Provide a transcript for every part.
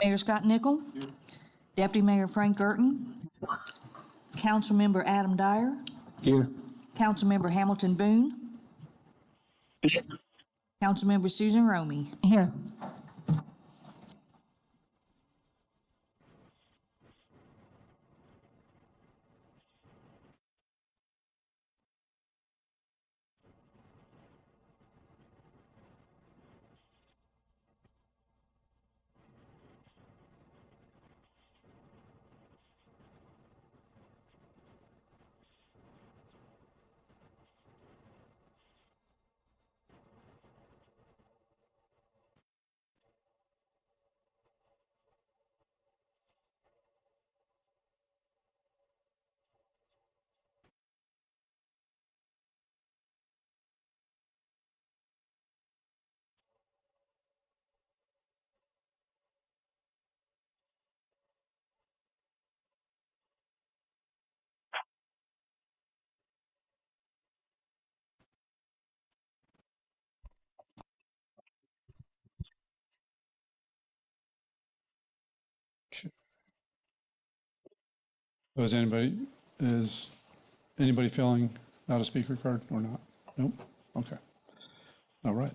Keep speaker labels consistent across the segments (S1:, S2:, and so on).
S1: Mayor Scott Nickel. Deputy Mayor Frank Gerton. Councilmember Adam Dyer.
S2: Here.
S1: Councilmember Hamilton Boone. Councilmember Susan Romey.
S3: Here.
S4: Is anybody filling out a speaker card or not? Nope. Okay. All right.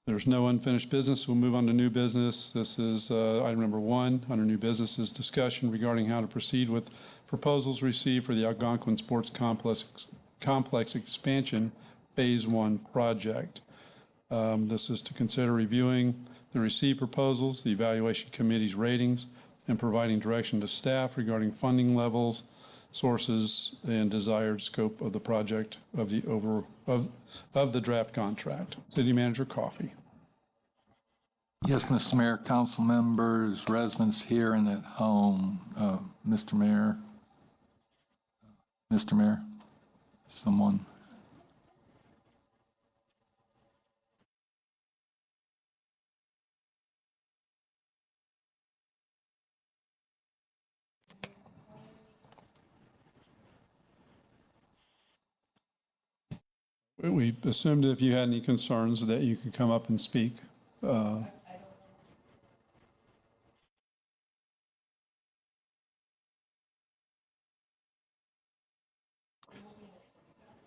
S4: There's no unfinished business. We'll move on to new business. This is item number 1 under new business is discussion regarding how to proceed with proposals received for the Algonquin Sports Complex Expansion Phase 1 project. This is to consider reviewing the received proposals, the evaluation committee's ratings, and providing direction to staff regarding funding levels, sources, and desired scope of the project of the draft contract. City Manager Coffey.
S2: Yes, Mr. Mayor, council members, residents here and at home. Mr. Mayor, someone.
S4: We assumed if you had any concerns that you could come up and speak.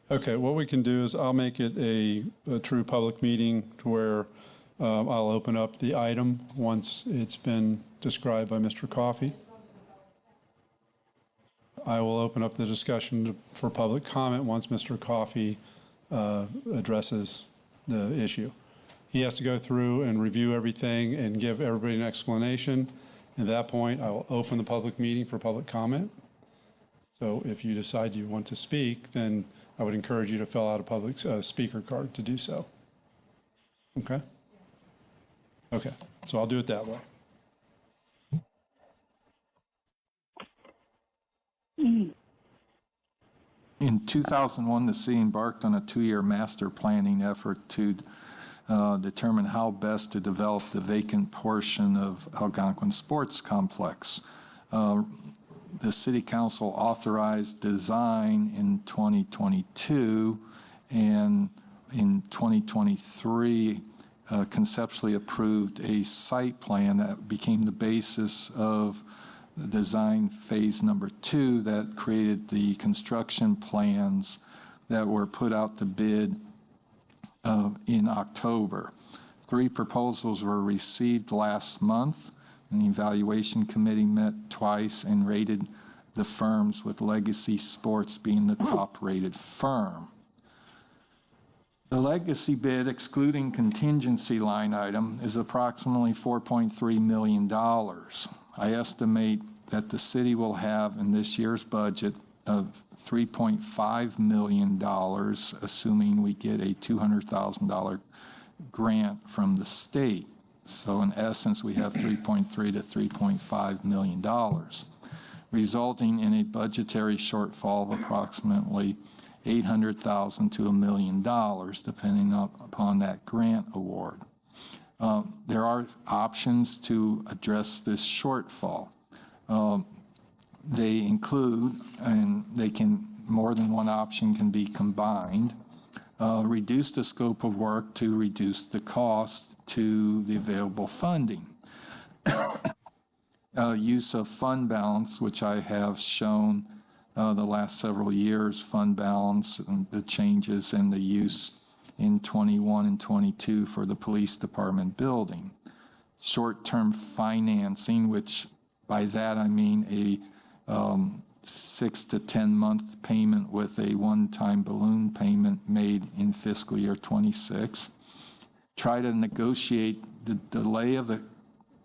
S4: Okay, what we can do is I'll make it a true public meeting to where I'll open up the item once it's been described by Mr. Coffey. I will open up the discussion for public comment once Mr. Coffey addresses the issue. He has to go through and review everything and give everybody an explanation. At that point, I will open the public meeting for public comment. So if you decide you want to speak, then I would encourage you to fill out a public speaker card to do so. Okay? Okay, so I'll do it that way.
S2: In 2001, the city embarked on a 2-year master planning effort to determine how best to develop the vacant portion of Algonquin Sports Complex. The City Council authorized design in 2022, and in 2023 conceptually approved a site plan that became the basis of the design phase number 2 that created the construction plans that were put out to bid in October. 3 proposals were received last month, and the evaluation committee met twice and rated the firms, with Legacy Sports being the top-rated firm. The legacy bid, excluding contingency line item, is approximately $4.3 million. I estimate that the city will have in this year's budget of $3.5 million, assuming we get a $200,000 grant from the state. So in essence, we have $3.3 to $3.5 million, resulting in a budgetary shortfall of approximately $800,000 to $1 million, depending upon that grant award. There are options to address this shortfall. They include, and more than one option can be combined, reduce the scope of work to reduce the cost to the available funding. Use of fund balance, which I have shown the last several years, fund balance and the changes in the use in 21 and 22 for the police department building. Short-term financing, which by that I mean a 6 to 10 month payment with a one-time balloon payment made in fiscal year 26. Try to negotiate the delay of the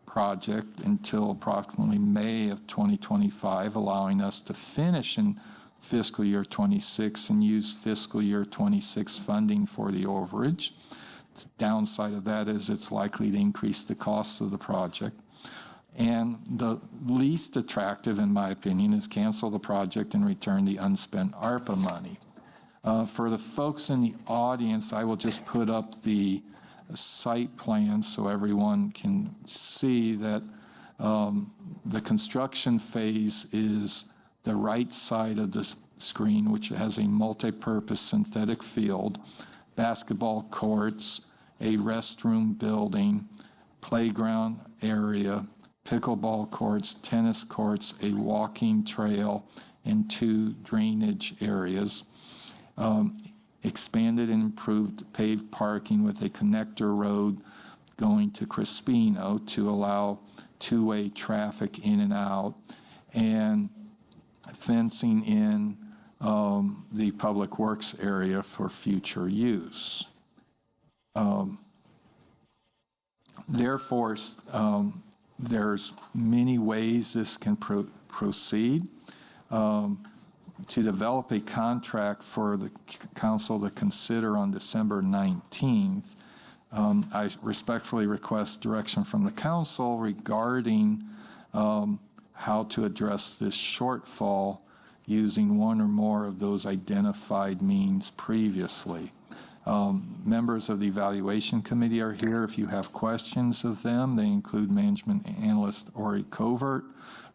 S2: project until approximately May of 2025, allowing us to finish in fiscal year 26 and use fiscal year 26 funding for the overage. The downside of that is it's likely to increase the costs of the project. And the least attractive, in my opinion, is cancel the project and return the unspent ARPA money. For the folks in the audience, I will just put up the site plan so everyone can see that the construction phase is the right side of the screen, which has a multi-purpose synthetic field, basketball courts, a restroom building, playground area, pickleball courts, tennis courts, a walking trail, and 2 drainage areas. Expanded and improved paved parking with a connector road going to Crispino to allow two-way traffic in and out, and fencing in the public works area for future use. Therefore, there's many ways this can proceed. To develop a contract for the council to consider on December 19th, I respectfully request direction from the council regarding how to address this shortfall using one or more of those identified means previously. Members of the evaluation committee are here. If you have questions of them, they include management analyst Ori Covert,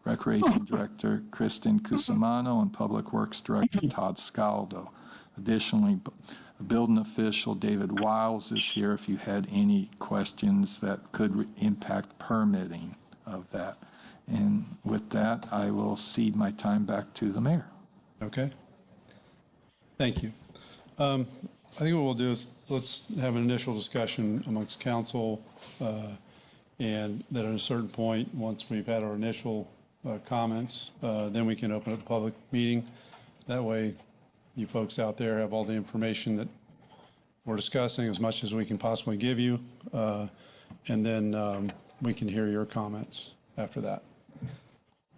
S2: Recreation Director Kristen Cusimano, and Public Works Director Todd Scaldo. Additionally, building official David Wiles is here if you had any questions that could impact permitting of that. And with that, I will cede my time back to the mayor.
S4: Okay. Thank you. I think what we'll do is let's have an initial discussion amongst council, and then at a certain point, once we've had our initial comments, then we can open up the public meeting. That way, you folks out there have all the information that we're discussing, as much as we can possibly give you, and then we can hear your comments after that.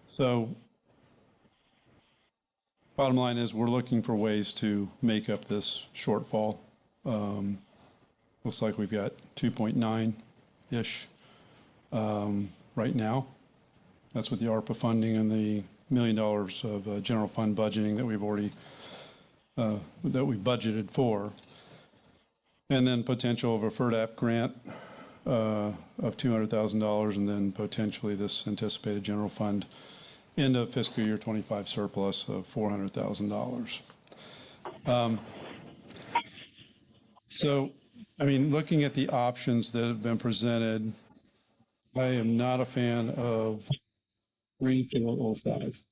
S4: So, bottom line is we're looking for ways to make up this shortfall. Looks like we've got 2.9-ish right now. That's with the ARPA funding and the $1 million of general fund budgeting that we've already that we budgeted for, and then potential of a FERDAP grant of $200,000, and then potentially this anticipated general fund end of fiscal year 25 surplus of $400,000. So, I mean, looking at the options that have been presented, I am not a fan of 3405.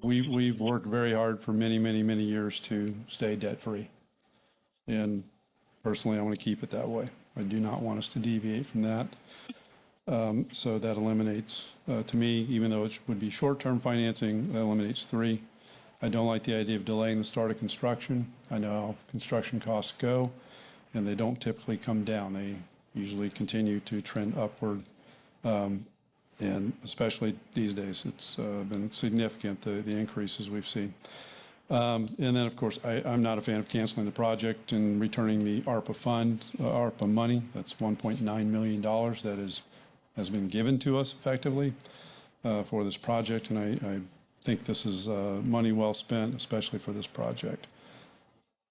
S4: We've worked very hard for many, many, many years to stay debt-free. And personally, I want to keep it that way. I do not want us to deviate from that. So that eliminates, to me, even though it would be short-term financing, that eliminates 3. I don't like the idea of delaying the start of construction. I know how construction costs go, and they don't typically come down. They usually continue to trend upward, and especially these days, it's been significant, the increases we've seen. And then, of course, I'm not a fan of canceling the project and returning the ARPA fund, ARPA money. That's $1.9 million that has been given to us effectively for this project, and I think this is money well spent, especially for this project.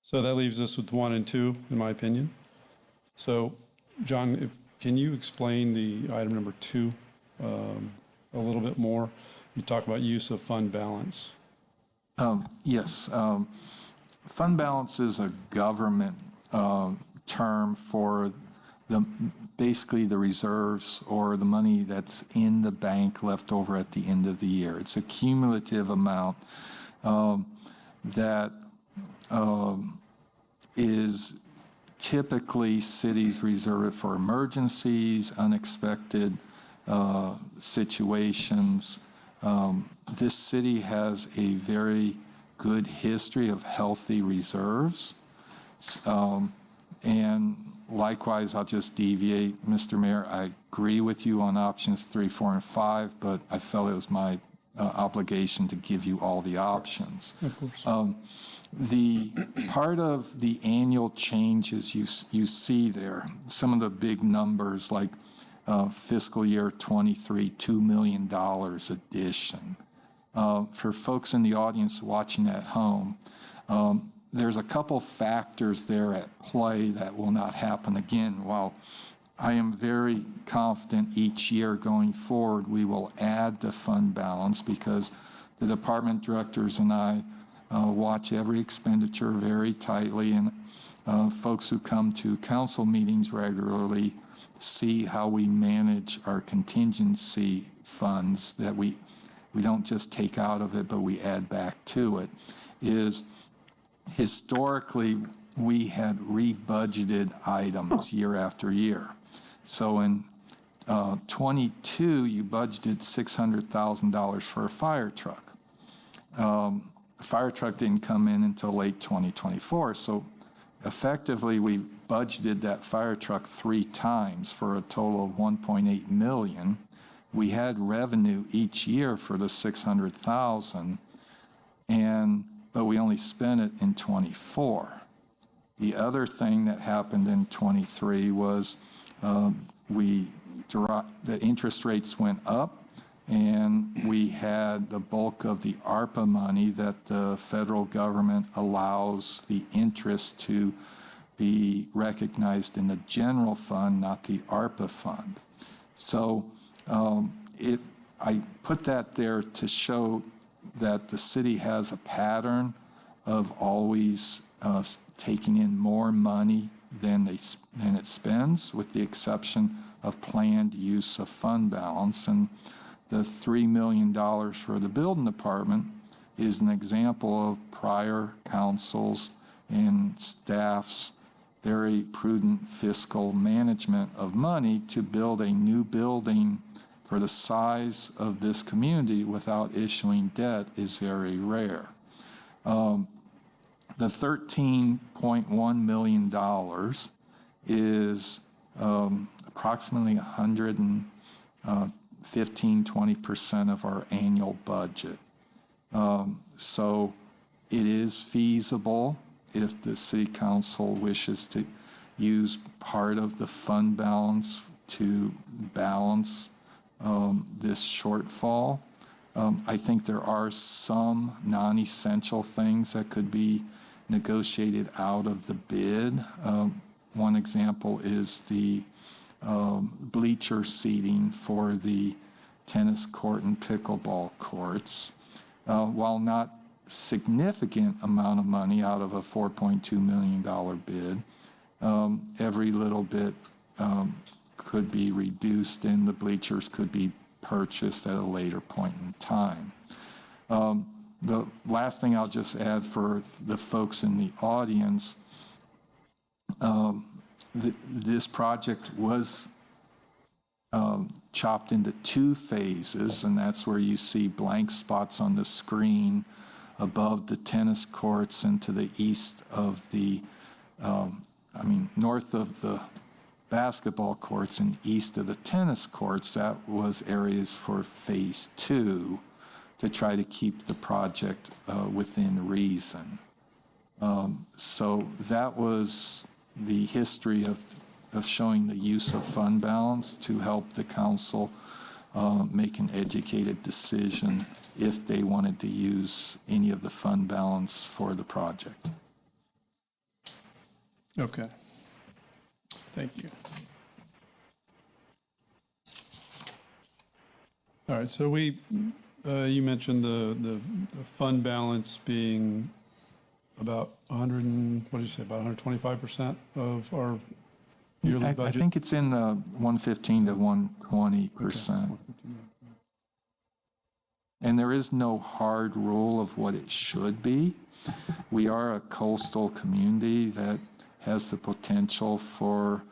S4: So that leaves us with 1 and 2, in my opinion. So, John, can you explain the item number 2 a little bit more? You talk about use of fund balance.
S2: Yes. Fund balance is a government term for basically the reserves or the money that's in the bank left over at the end of the year. It's a cumulative amount that is typically cities reserve it for emergencies, unexpected situations. This city has a very good history of healthy reserves. And likewise, I'll just deviate, Mr. Mayor. I agree with you on options 3, 4, and 5, but I felt it was my obligation to give you all the options.
S4: Of course.
S2: The part of the annual changes you see there, some of the big numbers like fiscal year 23, $2 million addition. For folks in the audience watching at home, there's a couple factors there at play that will not happen again. While I am very confident each year going forward we will add the fund balance because the department directors and I watch every expenditure very tightly, and folks who come to council meetings regularly see how we manage our contingency funds, that we don't just take out of it, but we add back to it, is historically we had rebudgeted items year after year. So in 22, you budgeted $600,000 for a fire truck. The fire truck didn't come in until late 2024, so effectively we budgeted that fire truck 3 times for a total of $1.8 million. We had revenue each year for the $600,000, but we only spent it in 24. The other thing that happened in 23 was the interest rates went up, and we had the bulk of the ARPA money that the federal government allows the interest to be recognized in the general fund, not the ARPA fund. So I put that there to show that the city has a pattern of always taking in more money than it spends, with the exception of planned use of fund balance. And the $3 million for the building department is an example of prior councils and staff's very prudent fiscal management of money to build a new building for the size of this community without issuing debt is very rare. The $13.1 million is approximately 20% of our annual budget. So it is feasible if the city council wishes to use part of the fund balance to balance this shortfall. I think there are some non-essential things that could be negotiated out of the bid. One example is the bleacher seating for the tennis court and pickleball courts. While not significant amount of money out of a $4.2 million bid, every little bit could be reduced and the bleachers could be purchased at a later point in time. The last thing I'll just add for the folks in the audience, this project was chopped into 2 phases, and that's where you see blank spots on the screen above the tennis courts and to the east of the, north of the basketball courts and east of the tennis courts. That was areas for phase 2 to try to keep the project within reason. So that was the history of showing the use of fund balance to help the council make an educated decision if they wanted to use any of the fund balance for the project.
S4: Okay. Thank you. All right, so you mentioned the fund balance being about 125% of our yearly
S2: I
S4: budget?
S2: think it's in the 115 to 120%. And there is no hard rule of what it should be. We are a coastal community that has the potential for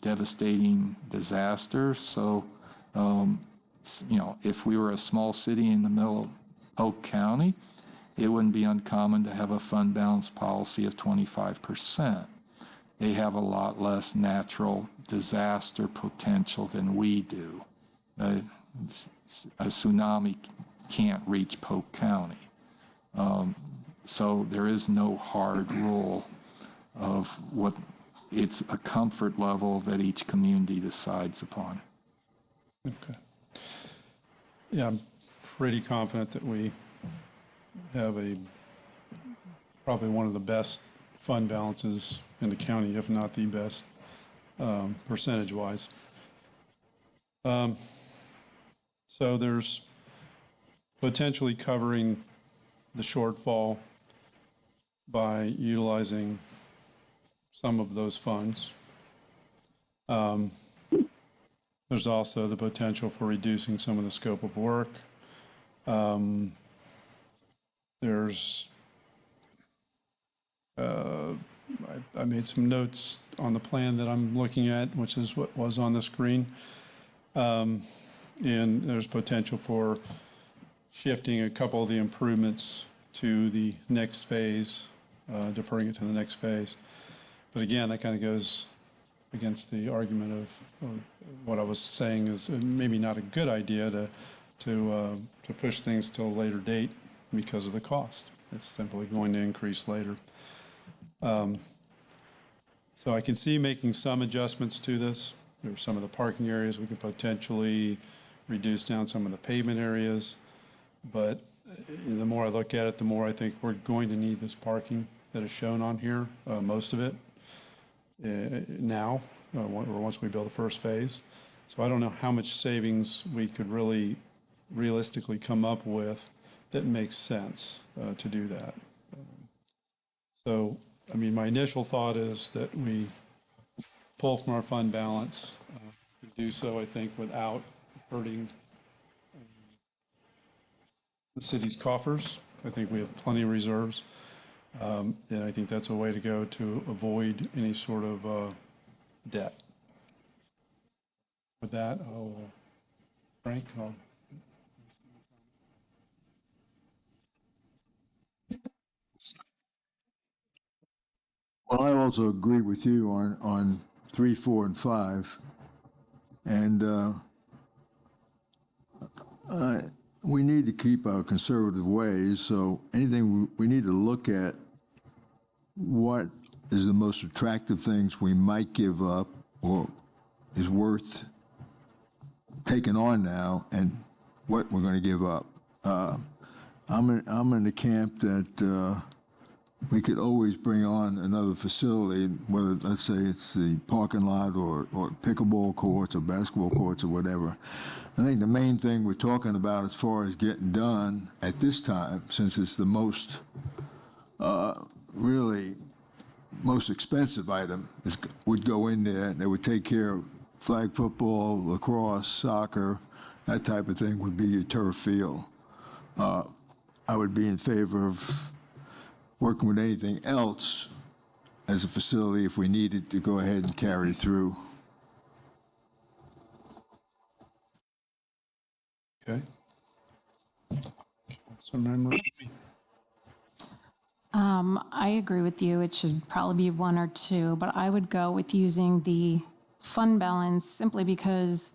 S2: devastating disasters. So, if we were a small city in the middle of Polk County, it wouldn't be uncommon to have a fund balance policy of 25%. They have a lot less natural disaster potential than we do. A tsunami can't reach Polk County. So there is no hard rule of what, it's a comfort level that each community decides upon.
S4: Okay. Yeah, I'm pretty confident that we have probably one of the best fund balances in the county, if not the best, percentage-wise. So there's potentially covering the shortfall by utilizing some of those funds. There's also the potential for reducing some of the scope of work. I made some notes on the plan that I'm looking at, which is what was on the screen. And there's potential for shifting a couple of the improvements to the next phase, deferring it to the next phase. But again, that kind of goes against the argument of what I was saying is maybe not a good idea to push things till a later date because of the cost. It's simply going to increase later. So I can see making some adjustments to this. There are some of the parking areas we could potentially reduce down some of the pavement areas. But the more I look at it, the more I think we're going to need this parking that is shown on here, most of it now, or once we build the first phase. So I don't know how much savings we could really realistically come up with that makes sense to do that. So, I mean, my initial thought is that we pull from our fund balance, do so, I think, without hurting the city's coffers. I think we have plenty of reserves. And I think that's a way to go to avoid any sort of debt. With that, Frank,
S3: Well, I also agree with you on 3, 4, and 5. And we need to keep our conservative ways. So anything we need to look at what is the most attractive things we might give up or is worth taking on now and what we're going to give up. I'm in the camp that we could always bring on another facility, whether, let's say, it's the parking lot or pickleball courts or basketball courts or whatever. I think the main thing we're talking about as far as getting done at this time, since it's the most, really, most expensive item, would go in there. They would take care of flag football, lacrosse, soccer, that type of thing would be your turf field. I would be in favor of working with anything else as a facility if we needed to go ahead and carry through.
S4: okay. Councilmember.
S5: I agree with you. It should probably be 1 or 2, but I would go with using the fund balance simply because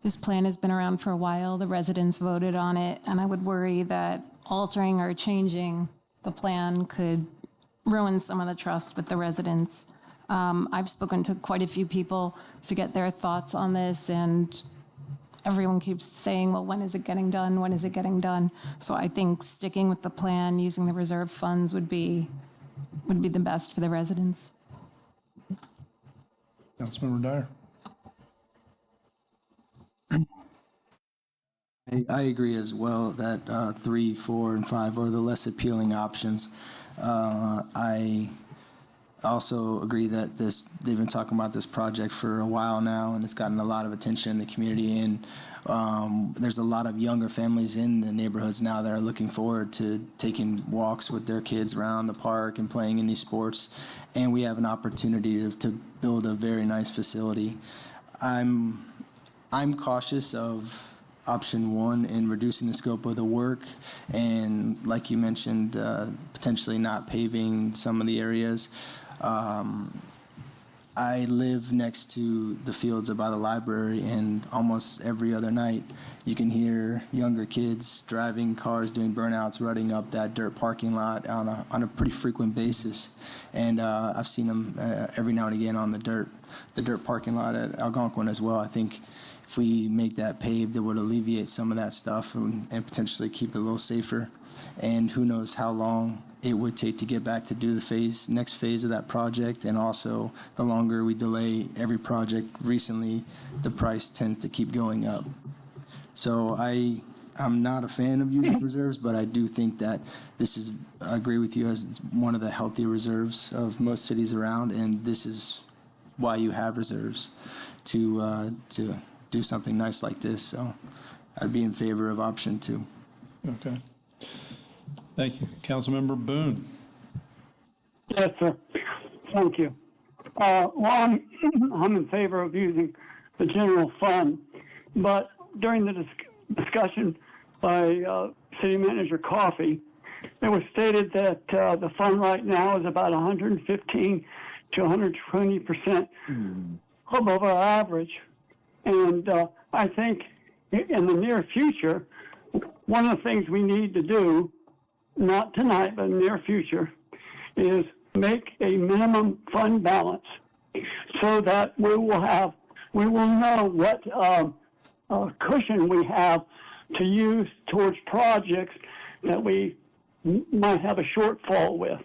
S5: this plan has been around for a while. The residents voted on it, and I would worry that altering or changing the plan could ruin some of the trust with the residents. I've spoken to quite a few people to get their thoughts on this, and everyone keeps saying, well, when is it getting done? When is it getting done? So I think sticking with the plan, using the reserve funds would be the best for the residents.
S4: Councilmember Dyer.
S6: I agree as well that 3, 4, and 5 are the less appealing options. I I also agree that they've been talking about this project for a while now, and it's gotten a lot of attention in the community. And there's a lot of younger families in the neighborhoods now that are looking forward to taking walks with their kids around the park and playing in these sports. And we have an opportunity to build a very nice facility. I'm cautious of option one in reducing the scope of the work, and like you mentioned, potentially not paving some of the areas. I live next to the fields by the library, and almost every other night you can hear younger kids driving cars, doing burnouts, running up that dirt parking lot on a pretty frequent basis. And I've seen them every now and again on the dirt parking lot at Algonquin as well. I think if we make that paved, it would alleviate some of that stuff and potentially keep it a little safer. And who knows how long it would take to get back to do the next phase of that project. And also, the longer we delay every project, recently the price tends to keep going up. So I'm not a fan of using reserves, but I do think that I agree with you, as one of the healthy reserves of most cities around, and this is why you have reserves, to do something nice like this. So I'd be in favor of option 2.
S4: Okay. Thank you. Councilmember Boone.
S7: Yes, sir. Thank you. Well, I'm in favor of using the general fund, but during the discussion by City Manager Coffey, it was stated that the fund right now is about 115 to 120% above our average. And I think in the near future, one of the things we need to do, not tonight, but in the near future, is make a minimum fund balance so that we will know what cushion we have to use towards projects that we might have a shortfall with.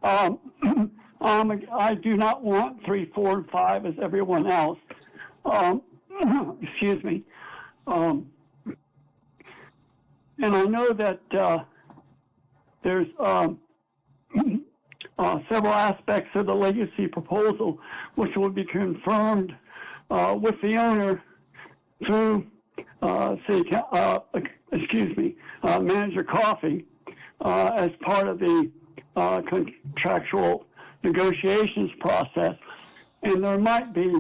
S7: I do not want 3, 4, and 5 as everyone else. Excuse me. And I know that there's several aspects of the legacy proposal which will be confirmed with the owner through Manager Coffey as part of the contractual negotiations process, and there might be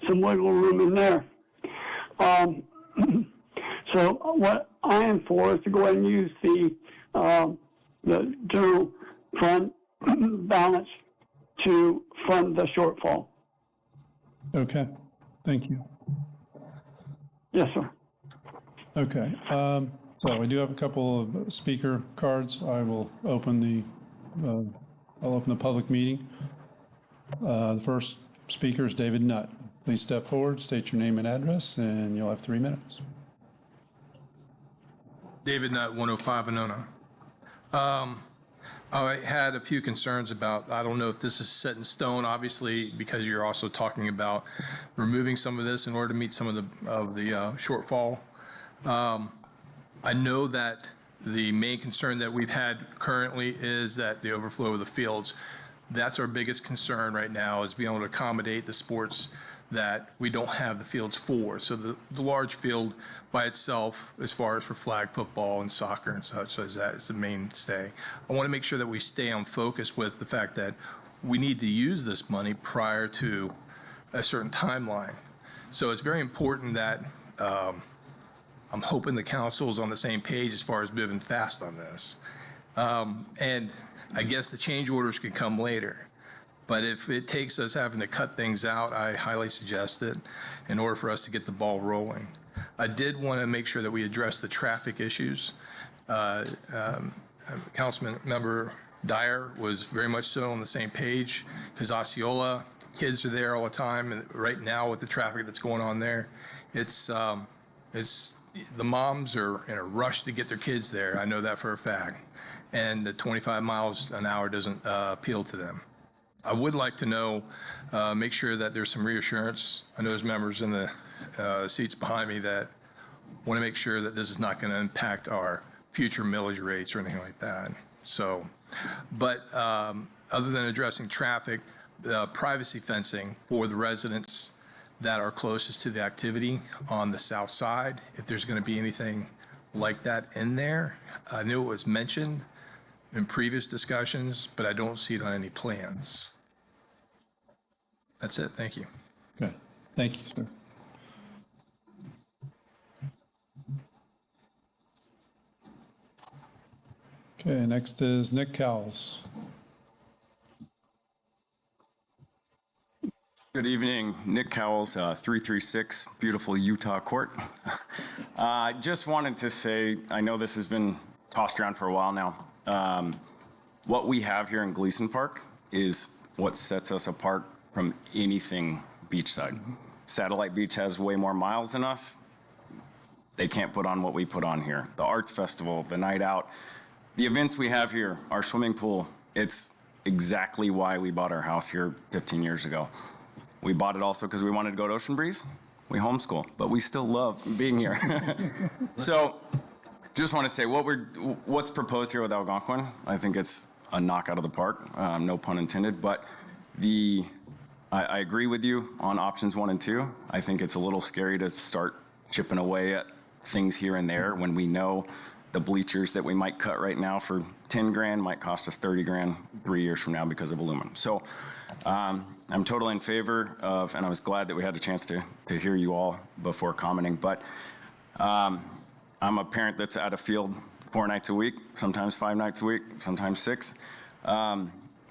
S7: some wiggle room in there. So what I am for is to go ahead and use the general fund balance to fund the shortfall.
S4: Okay. Thank you.
S7: Yes, sir.
S4: Okay. So we do have a couple of speaker cards. I will open the public meeting. The first speaker is David Nutt. Please step forward, state your name and address, and you'll have 3 minutes.
S8: David Nutt, 105 Anona. I had a few concerns about, I don't know if this is set in stone, obviously, because you're also talking about removing some of this in order to meet some of the shortfall. I know that the main concern that we've had currently is that the overflow of the fields. That's our biggest concern right now, is being able to accommodate the sports that we don't have the fields for. So the large field by itself, as far as for flag football and soccer and such, as that is the mainstay. I want to make sure that we stay on focus with the fact that we need to use this money prior to a certain timeline. So it's very important that I'm hoping the council is on the same page as far as moving fast on this. And I guess the change orders can come later. But if it takes us having to cut things out, I highly suggest it in order for us to get the ball rolling. I did want to make sure that we address the traffic issues. Councilman Member Dyer was very much so on the same page, because Osceola, kids are there all the time, and right now with the traffic that's going on there, it's the moms are in a rush to get their kids there. I know that for a fact. And the 25 miles an hour doesn't appeal to them. I would like to know, make sure that there's some reassurance. I know there's members in the seats behind me that want to make sure that this is not going to impact our future millage rates or anything like that. So But other than addressing traffic, privacy fencing for the residents that are closest to the activity on the south side, if there's going to be anything like that in there. I knew it was mentioned in previous discussions, but I don't see it on any plans. That's it. Thank you.
S4: Okay, thank you, sir. Okay, next is Nick Cowles.
S9: Good evening, Nick Cowles, 336 beautiful Utah Court. Just wanted to say, I know this has been tossed around for a while now. What we have here in Gleason Park is what sets us apart from anything beachside. Satellite Beach has way more miles than us. They can't put on what we put on here. The Arts Festival, the night out, the events we have here, our swimming pool, it's exactly why we bought our house here 15 years ago. We bought it also because we wanted to go to Ocean Breeze. We homeschool, but we still love being here. So just want to say what's proposed here with Algonquin, I think it's a knock out of the park, no pun intended, but I agree with you on options 1 and 2. I think it's a little scary to start chipping away at things here and there when we know the bleachers that we might cut right now for 10 grand might cost us 30 grand 3 years from now because of aluminum. So I'm totally in favor of, and I was glad that we had a chance to hear you all before commenting, but I'm a parent that's at a field 4 nights a week, sometimes 5 nights a week, sometimes 6.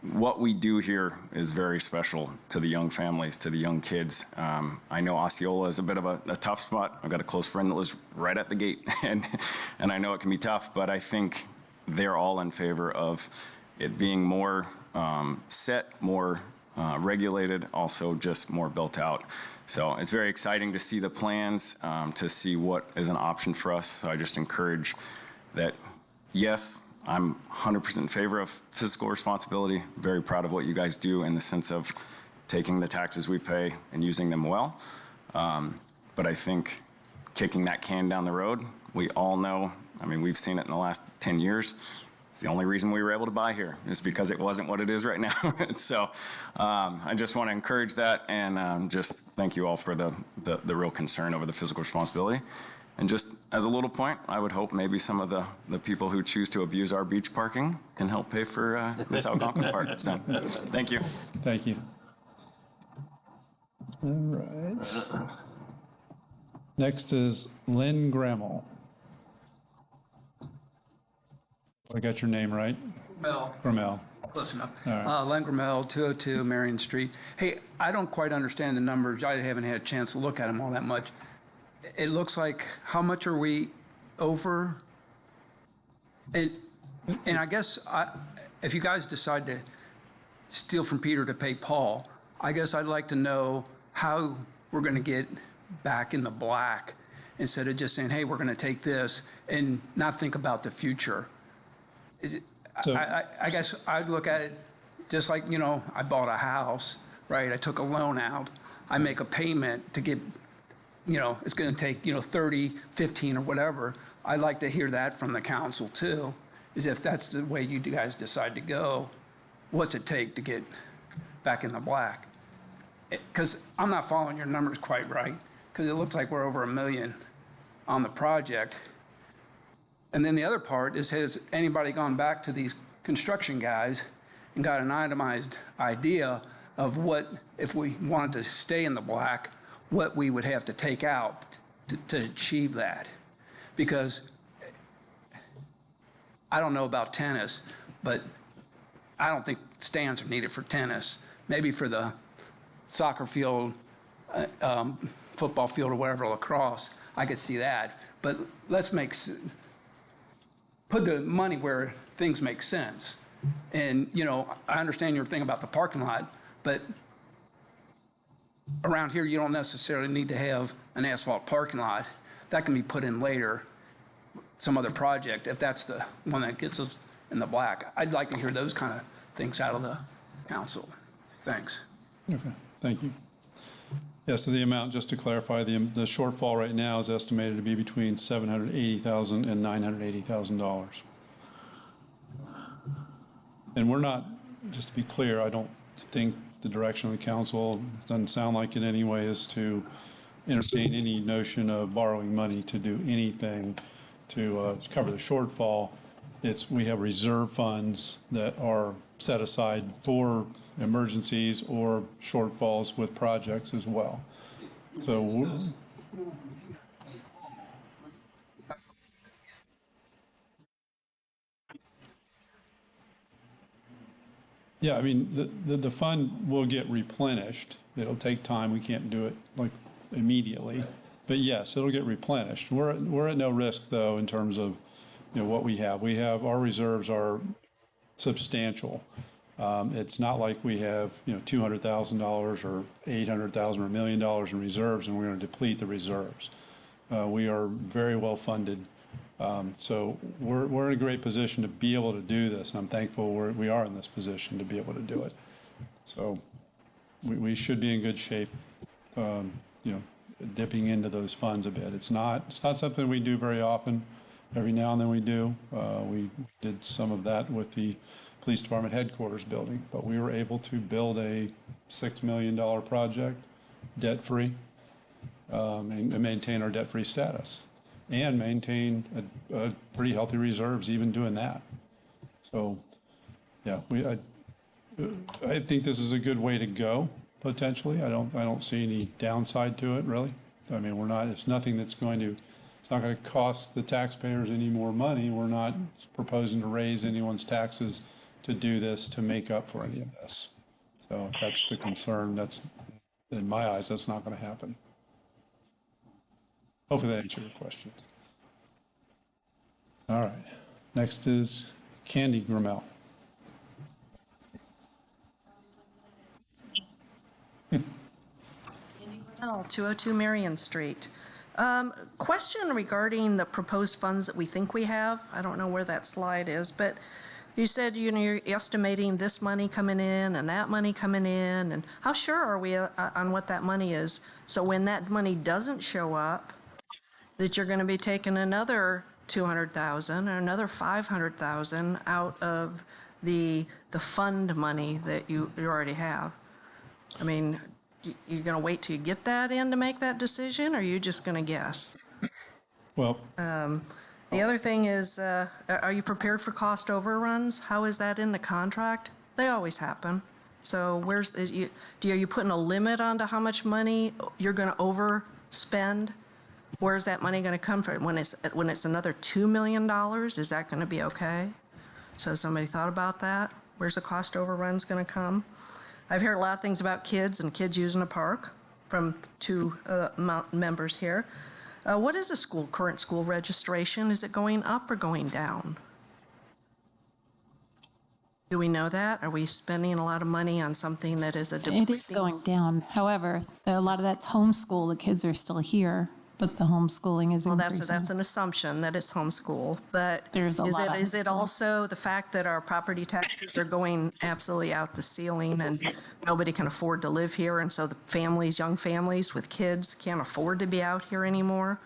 S9: What we do here is very special to the young families, to the young kids. I know Osceola is a bit of a tough spot. I've got a close friend that lives right at the gate, and I know it can be tough, but I think they're all in favor of it being more set, more regulated, also just more built out. So it's very exciting to see the plans, to see what is an option for us. So I just encourage that, yes, I'm 100% in favor of fiscal responsibility. Very proud of what you guys do in the sense of taking the taxes we pay and using them well. But I think kicking that can down the road, we all know, I mean, we've seen it in the last 10 years. It's the only reason we were able to buy here is because it wasn't what it is right now. So I just want to encourage that and just thank you all for the real concern over the fiscal responsibility. And just as a little point, I would hope maybe some of the people who choose to abuse our beach parking can help pay for this Algonquin Park. So, thank you.
S4: Thank you. All right. Next is Lynn Grammel. I got your name right? Grammel.
S10: Close enough.
S4: All
S10: Len Grammel, 202 Marion Street. Hey, I don't quite understand the numbers. I haven't had a chance to look at them all that much. It looks like, how much are we over? And I guess if you guys decide to steal from Peter to pay Paul, I guess I'd like to know how we're going to get back in the black instead of just saying, hey, we're going to take this and not think about the future.
S4: So-
S10: I guess I'd look at it just like, you know, I bought a house, right? I took a loan out. I make a payment to get, you know, it's going to take, you know, 30, 15 or whatever. I'd like to hear that from the council too, is if that's the way you guys decide to go, what's it take to get back in the black? Because I'm not following your numbers quite right, because it looks like we're over $1 million on the project. And then the other part is, has anybody gone back to these construction guys and got an itemized idea of what, if we wanted to stay in the black, what we would have to take out to achieve that? Because I don't know about tennis, but I don't think stands are needed for tennis. Maybe for the soccer field, football field or whatever, lacrosse, I could see that. But let's put the money where things make sense. And, you know, I understand your thing about the parking lot, but around here, you don't necessarily need to have an asphalt parking lot. That can be put in later, some other project, if that's the one that gets us in the black. I'd like to hear those kind of things out of the council. Thanks.
S4: Okay, thank you. Yeah, so the amount, just to clarify, the shortfall right now is estimated to be between $780,000 and $980,000. And we're not, just to be clear, I don't think the direction of the council, doesn't sound like in any way, is to entertain any notion of borrowing money to do anything to cover the shortfall. We have reserve funds that are set aside for emergencies or shortfalls with projects as well. So yeah, I mean, the fund will get replenished. It'll take time. We can't do it like immediately. But yes, it'll get replenished. We're at no risk though in terms of, what we have. Our reserves are substantial. It's not like we have, $200,000 or $800,000 or $1 million in reserves and we're going to deplete the reserves. We are very well funded. So we're in a great position to be able to do this, and I'm thankful we are in this position to be able to do it. So we should be in good shape, dipping into those funds a bit. It's not something we do very often. Every now and then we do. We did some of that with the police department headquarters building, but we were able to build a $6 million project debt-free and maintain our debt-free status and maintain a pretty healthy reserves even doing that. So, yeah, I think this is a good way to go potentially. I don't see any downside to it really. I mean, it's nothing that's it's not going to cost the taxpayers any more money. We're not proposing to raise anyone's taxes to do this to make up for any of this. So that's the concern. That's, in my eyes, that's not going to happen. Hopefully that answered your question. All right. Next is Candy Grimmel.
S11: 202 Marion Street. Question regarding the proposed funds that we think we have. I don't know where that slide is, but you said you're estimating this money coming in and that money coming in, and how sure are we on what that money is? So when that money doesn't show up, that you're going to be taking another 200,000 or another 500,000 out of the fund money that you already have. I mean, you're going to wait till you get that in to make that decision, or are you just going to guess?
S4: Well,
S11: the other thing is, are you prepared for cost overruns? How is that in the contract? They always happen. So are you putting a limit on to how much money you're going to overspend? Where's that money going to come from? When it's another $2 million, is that going to be okay? So somebody thought about that? Where's the cost overruns going to come? I've heard a lot of things about kids and kids using a park from two members here. What is the current school registration? Is it going up or going down? Do we know that? Are we spending a lot of money on something that is a
S5: It is going down. However, a lot of that's homeschool. The kids are still here, but the homeschooling is increasing.
S11: That's an assumption that it's homeschool, but is it also the fact that our property taxes are going absolutely out the ceiling and nobody can afford to live here, and so the young families with kids can't afford to be out here anymore?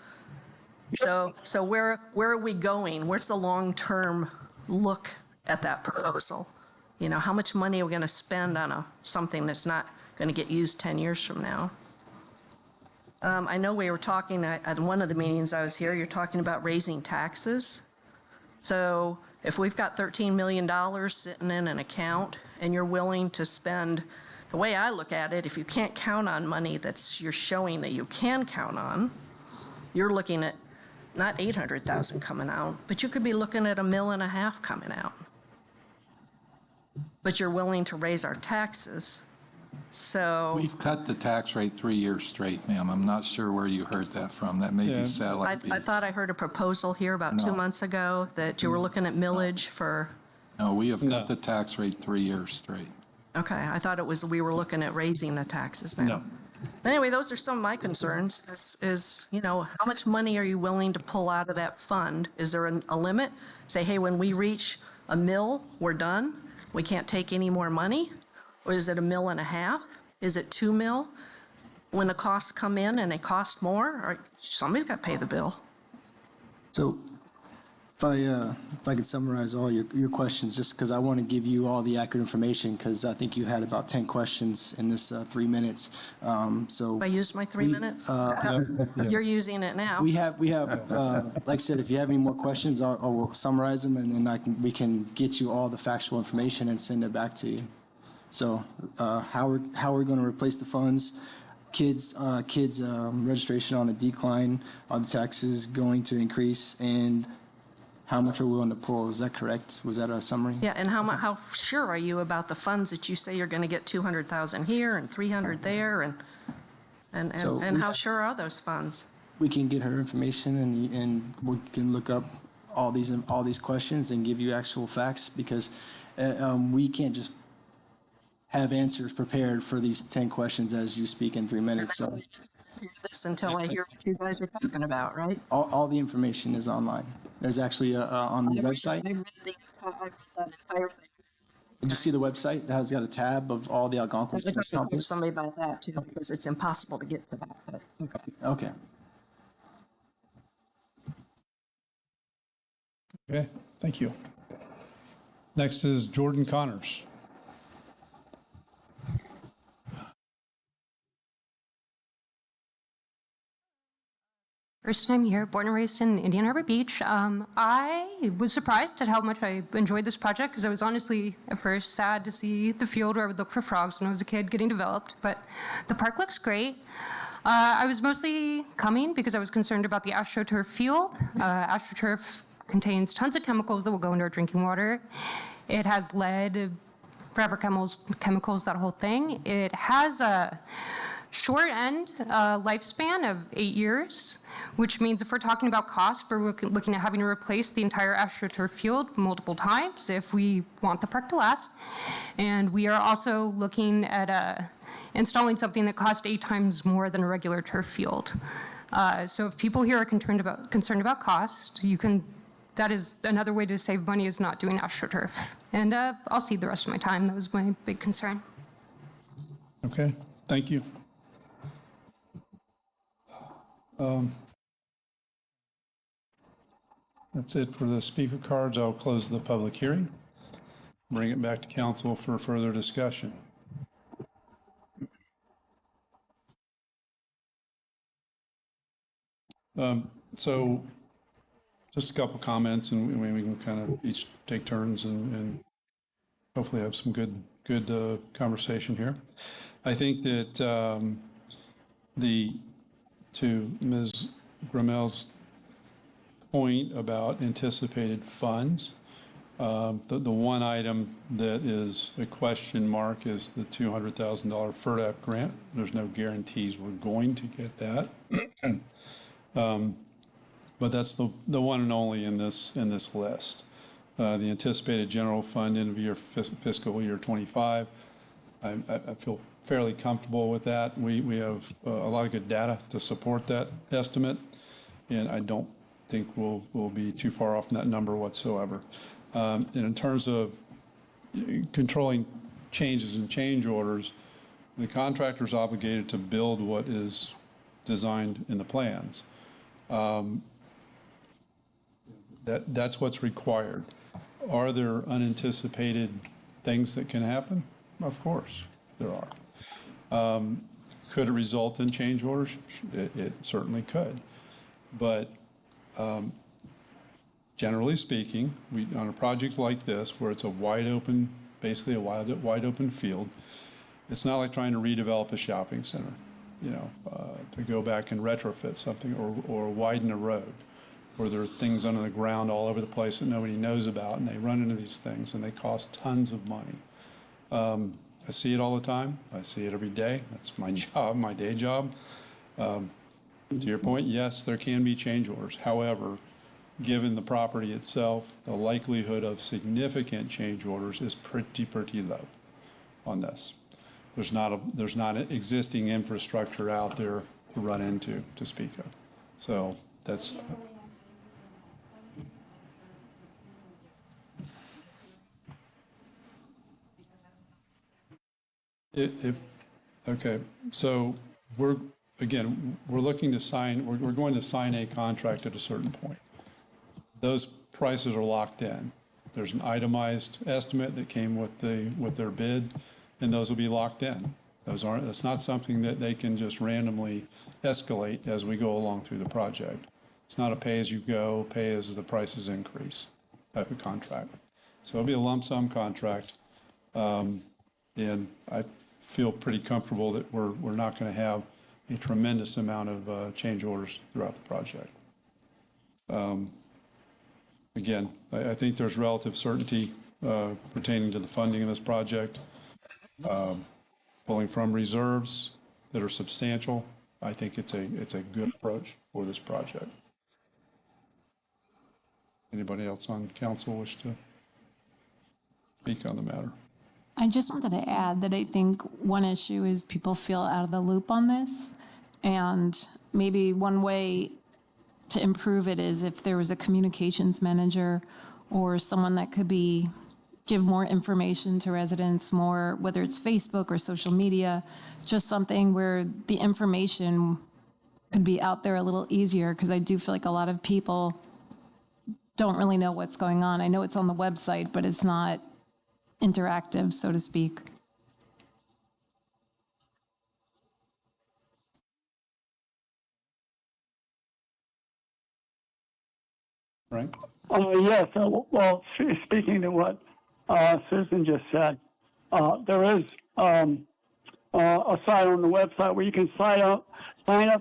S11: So where are we going? Where's the long-term look at that proposal? How much money are we going to spend on something that's not going to get used 10 years from now? I know we were talking at one of the meetings I was here, you're talking about raising taxes. So if we've got $13 million sitting in an account and you're willing to spend, the way I look at it, if you can't count on money you're showing that you can count on, you're looking at not 800,000 coming out, but you could be looking at $1.5 million coming out. But you're willing to raise our taxes. So
S2: We've cut the tax rate 3 years straight, ma'am. I'm not sure where you heard that from. That may be satellite.
S11: I thought I heard a proposal here about 2 months ago that you were looking at millage for.
S2: No, we have cut the tax rate 3 years straight.
S11: Okay, I thought it was we were looking at raising the taxes now.
S2: No.
S11: But anyway, those are some of my concerns is, how much money are you willing to pull out of that fund? Is there a limit? Say, hey, when we reach $1 million, we're done. We can't take any more money? Or is it $1.5 million? Is it $2 million? When the costs come in and they cost more, or somebody's got to pay the bill.
S6: So If I could summarize all your questions, just because I want to give you all the accurate information, because I think you had about 10 questions in this 3 minutes. So
S11: I used my 3 minutes? You're using it now.
S6: we have, like I said, if you have any more questions, I'll summarize them, and then we can get you all the factual information and send it back to you. So how we're going to replace the funds? Kids registration on a decline. Are the taxes going to increase? And how much are we willing to pull? Is that correct? Was that a summary?
S11: Yeah, and how sure are you about the funds that you say you're going to get 200,000 here and 300 there, and how sure are those funds?
S6: We can get her information, and we can look up all these questions and give you actual facts, because we can't just have answers prepared for these 10 questions as you speak in 3 minutes. So
S11: this until I hear what you guys are talking about, right?
S6: all the information is online. There's actually on the website.
S11: I read that entire thing.
S6: Did you see the website that has got a tab of all the Algonquin
S11: I
S6: sports
S11: talked to
S6: complex?
S11: somebody about that too, because it's impossible to get to that. But okay.
S6: Okay.
S4: Okay, thank you. Next is Jordan Connors.
S12: First time here, born and raised in Indian Harbor Beach. I was surprised at how much I enjoyed this project, because I was honestly at first sad to see the field where I would look for frogs when I was a kid getting developed, but the park looks great. I was mostly coming because I was concerned about the AstroTurf field. AstroTurf contains tons of chemicals that will go into our drinking water. It has lead, forever chemicals, that whole thing. It has a short end lifespan of 8 years, which means if we're talking about cost, we're looking at having to replace the entire AstroTurf field multiple times if we want the park to last. And we are also looking at installing something that costs 8 times more than a regular turf field. So if people here are concerned about cost, that is another way to save money, is not doing AstroTurf. And I'll cede the rest of my time. That was my big concern.
S4: Okay, thank you. That's it for the speaker cards. I'll close the public hearing. Bring it back to council for further discussion. So just a couple comments, and we can kind of each take turns and hopefully have some good conversation here. I think that to Ms. Grimmel's point about anticipated funds, the one item that is a question mark is the $200,000 FERDAP grant. There's no guarantees we're going to get that. But that's the one and only in this list. The anticipated general fund end of year fiscal year 25. I feel fairly comfortable with that. We have a lot of good data to support that estimate, and I don't think we'll be too far off from that number whatsoever. And in terms of controlling changes and change orders, the contractor is obligated to build what is designed in the plans. That's what's required. Are there unanticipated things that can happen? Of course, there are. Could it result in change orders? It certainly could. But generally speaking, on a project like this, where it's a wide open, basically a wide open field, it's not like trying to redevelop a shopping center, to go back and retrofit something or widen a road, where there are things under the ground all over the place that nobody knows about, and they run into these things and they cost tons of money. I see it all the time. I see it every day. That's my job, my day job. To your point, yes, there can be change orders. However, given the property itself, the likelihood of significant change orders is pretty low on this. There's not an existing infrastructure out there to run into to speak of. So that's. Okay, so we're looking to sign, we're going to sign a contract at a certain point. those prices are locked in. There's an itemized estimate that came with their bid, and those will be locked in. That's not something that they can just randomly escalate as we go along through the project. It's not a pay-as-you-go, pay as the prices increase type of contract. So it'll be a lump sum contract, and I feel pretty comfortable that we're not going to have a tremendous amount of change orders throughout the project. Again, I think there's relative certainty pertaining to the funding of this project. Pulling from reserves that are substantial, I think it's a good approach for this project. Anybody else on council wish to speak on the matter?
S5: I just wanted to add that I think one issue is people feel out of the loop on this. And maybe one way to improve it is if there was a communications manager or someone that could give more information to residents, more, whether it's Facebook or social media, just something where the information could be out there a little easier, because I do feel like a lot of people don't really know what's going on. I know it's on the website, but it's not interactive, so to speak.
S4: Frank?
S7: Yes. Well, speaking to what Susan just said, there is a site on the website where you can sign up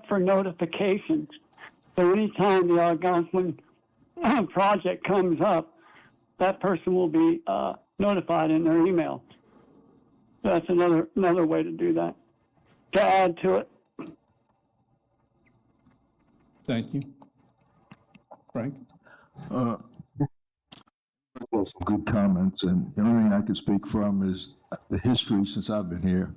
S7: for notifications. So anytime the Algonquin project comes up, that person will be notified in their email. That's another way to do that. To add to it.
S4: Thank you. Frank?
S3: Well, some good comments, and the only thing I can speak from is the history since I've been here.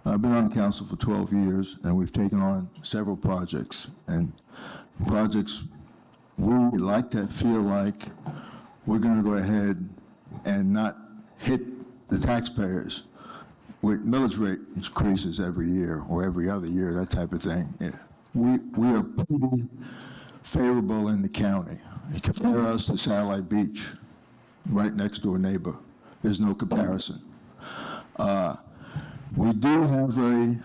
S3: I've been on the council for 12 years, and we've taken on several projects, and projects we like to feel like we're going to go ahead and not hit the taxpayers with millage rate increases every year or every other year, that type of thing. We are pretty favorable in the county. You compare us to Satellite Beach, right next door neighbor. There's no comparison. We do have a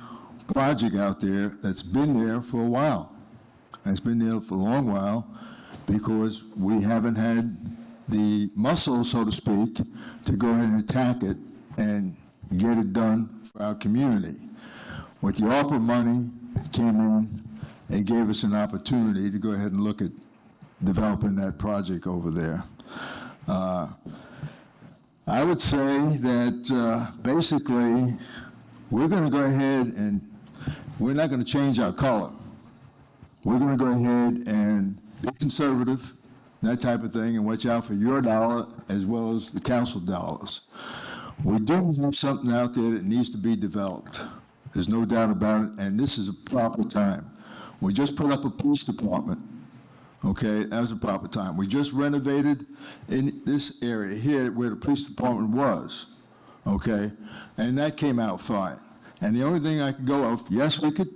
S3: project out there that's been there for a while. It's been there for a long while because we haven't had the muscle, so to speak, to go ahead and attack it and get it done for our community. With the ARPA money came in and gave us an opportunity to go ahead and look at developing that project over there. I would say that basically we're going to go ahead and we're not going to change our color. We're going to go ahead and be conservative, that type of thing, and watch out for your dollar as well as the council dollars. We do have something out there that needs to be developed. There's no doubt about it, and this is a proper time. We just put up a police department. Okay, that was a proper time. We just renovated in this area here where the police department was, okay, and that came out fine. And the only thing I could go off, yes, we could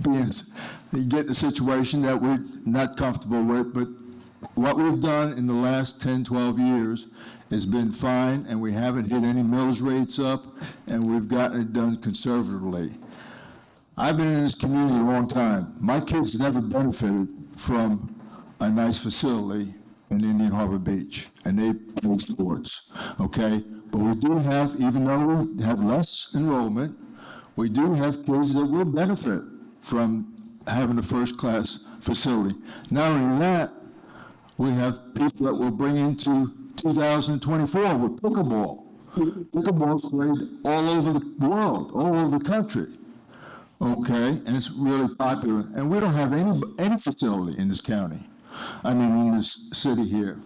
S3: get in a situation that we're not comfortable with, but what we've done in the last 10, 12 years has been fine, and we haven't hit any millage rates up, and we've gotten it done conservatively. I've been in this community a long time. My kids never benefited from a nice facility in Indian Harbor Beach, and they play sports, okay? But we do have, even though we have less enrollment, we do have kids that will benefit from having a first-class facility. Not only that, we have people that will bring into 2024 with pickleball. Pickleball's played all over the world, all over the country, okay? And it's really popular. And we don't have any facility in this county. I mean, in this city here.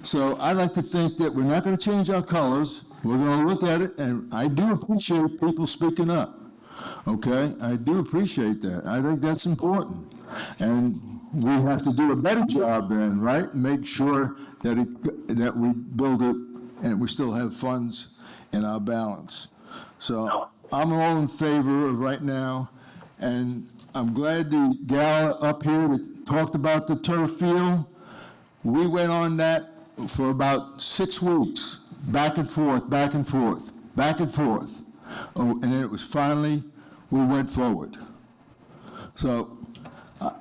S3: So I like to think that we're not going to change our colors. We're going to look at it, and I do appreciate people speaking up, okay? I do appreciate that. I think that's important. And we have to do a better job then, right? Make sure that we build it and we still have funds in our balance. So I'm all in favor of right now, and I'm glad the gal up here that talked about the turf field, We went on that for about 6 weeks, back and forth, back and forth, back and forth. Oh, and then it was finally, we went forward. So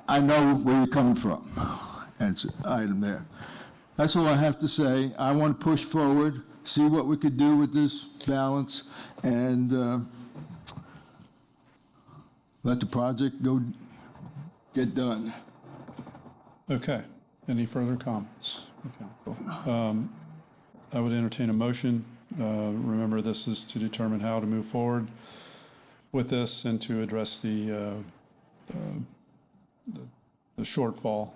S3: I know where you're coming from, and it's an item there. That's all I have to say. I want to push forward, see what we could do with this balance, and let the project get done.
S4: Okay. Any further comments? Okay. I would entertain a motion. Remember, this is to determine how to move forward with this and to address the shortfall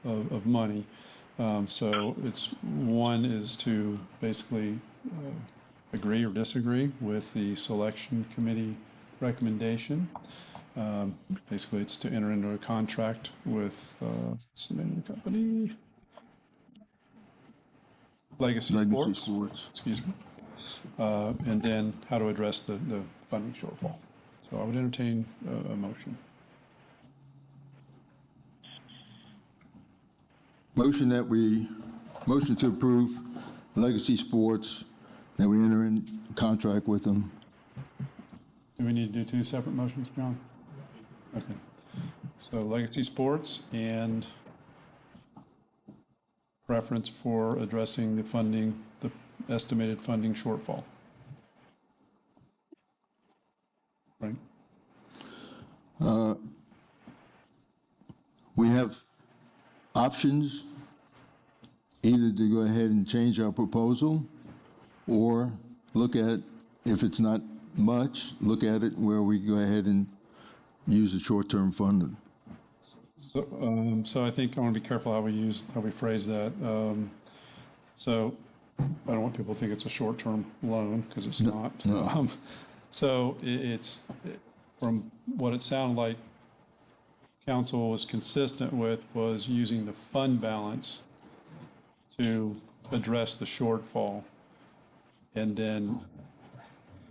S4: of money. So one is to basically agree or disagree with the selection committee recommendation. Basically, it's to enter into a contract with what's the name of the company? Legacy Sports. Excuse me. And then how to address the funding shortfall. So I would entertain a motion.
S3: Motion to approve Legacy Sports, that we enter in contract with them.
S4: Do we need to do two separate motions, John? Okay. So Legacy Sports and preference for addressing the estimated funding shortfall. Right?
S3: We have options, either to go ahead and change our proposal, or look at, if it's not much, look at it where we go ahead and use the short-term funding.
S4: So I think I want to be careful how we phrase that. So I don't want people to think it's a short-term loan, because it's not.
S3: No.
S4: So it's, from what it sounded like council was consistent with, was using the fund balance to address the shortfall. And then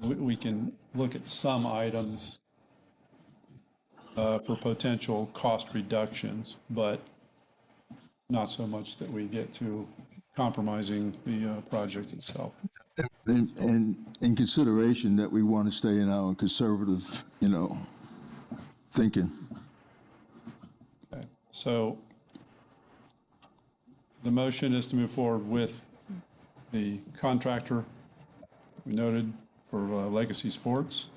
S4: we can look at some items for potential cost reductions, but not so much that we get to compromising the project itself.
S3: And in consideration that we want to stay in our conservative, thinking.
S4: Okay. So the motion is to move forward with the contractor we noted for Legacy Sports.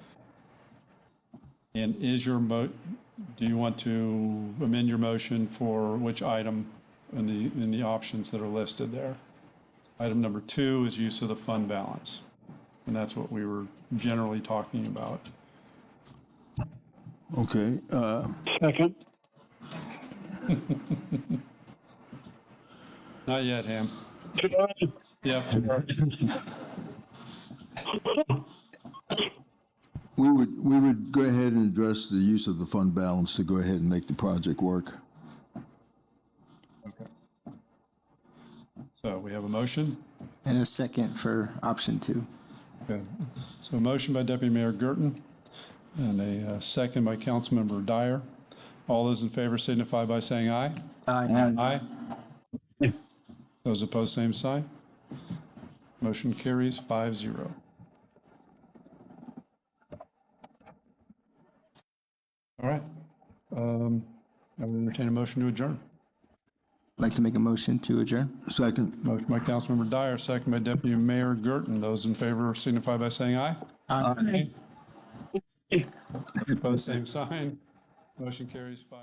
S4: And do you want to amend your motion for which item in the options that are listed there? Item number 2 is use of the fund balance. And that's what we were generally talking about.
S3: Okay.
S7: Second.
S4: Not yet, Ham. Yeah.
S3: We would go ahead and address the use of the fund balance to go ahead and make the project work.
S4: Okay. So we have a motion.
S6: And a second for option 2.
S4: Okay. So a motion by Deputy Mayor Gerton and a second by Councilmember Dyer. All those in favor signify by saying aye.
S6: Aye.
S4: Aye. Those opposed, same sign. Motion carries 5-0. All right. I would entertain a motion to adjourn.
S6: I'd like to make a motion to adjourn.
S3: Second.
S4: Motion by Councilmember Dyer, second by Deputy Mayor Gerton. Those in favor signify by saying aye.
S6: Aye.
S4: Opposed, same sign. Motion carries 5-0.